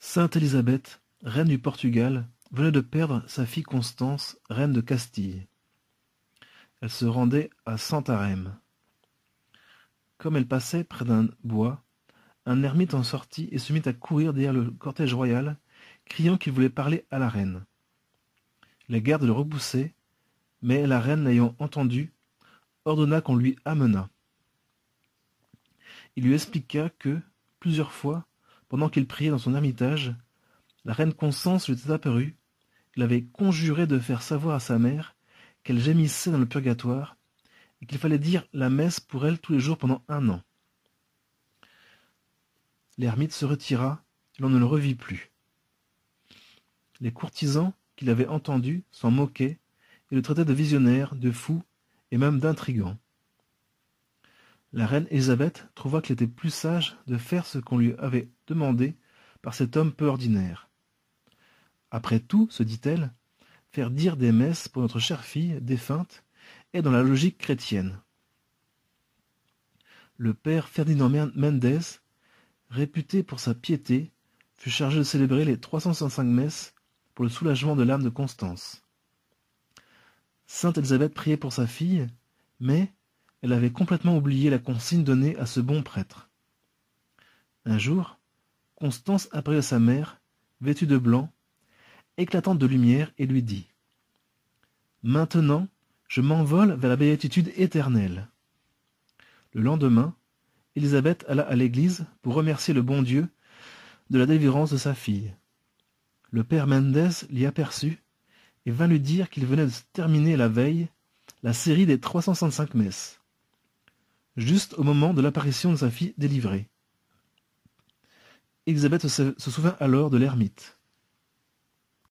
Sainte Élisabeth, reine du Portugal, venait de perdre sa fille Constance, reine de Castille. Elle se rendait à Santarém. Comme elle passait près d'un bois, un ermite en sortit et se mit à courir derrière le cortège royal, criant qu'il voulait parler à la reine. Les gardes le repoussaient, mais la reine, l'ayant entendu, ordonna qu'on lui amenât. Il lui expliqua que, plusieurs fois, pendant qu'il priait dans son ermitage, la reine Constance lui était apparue. Il avait conjuré de faire savoir à sa mère qu'elle gémissait dans le purgatoire et qu'il fallait dire la messe pour elle tous les jours pendant 1 an. L'ermite se retira et l'on ne le revit plus. Les courtisans qui l'avaient entendu s'en moquaient et le traitaient de visionnaire, de fou et même d'intrigant. La reine Élisabeth trouva qu'il était plus sage de faire ce qu'on lui avait demandé par cet homme peu ordinaire. Après tout, se dit-elle, faire dire des messes pour notre chère fille défunte est dans la logique chrétienne. Le père Ferdinand Mendes, réputé pour sa piété, fut chargé de célébrer les 365 messes pour le soulagement de l'âme de Constance. Sainte Élisabeth priait pour sa fille, mais elle avait complètement oublié la consigne donnée à ce bon prêtre. Un jour, Constance apparut à sa mère, vêtue de blanc, éclatante de lumière, et lui dit « Maintenant, je m'envole vers la béatitude éternelle. » Le lendemain, Élisabeth alla à l'église pour remercier le bon Dieu de la délivrance de sa fille. Le père Mendes l'y aperçut et vint lui dire qu'il venait de terminer la veille la série des 365 messes, juste au moment de l'apparition de sa fille délivrée. Élisabeth se souvint alors de l'ermite.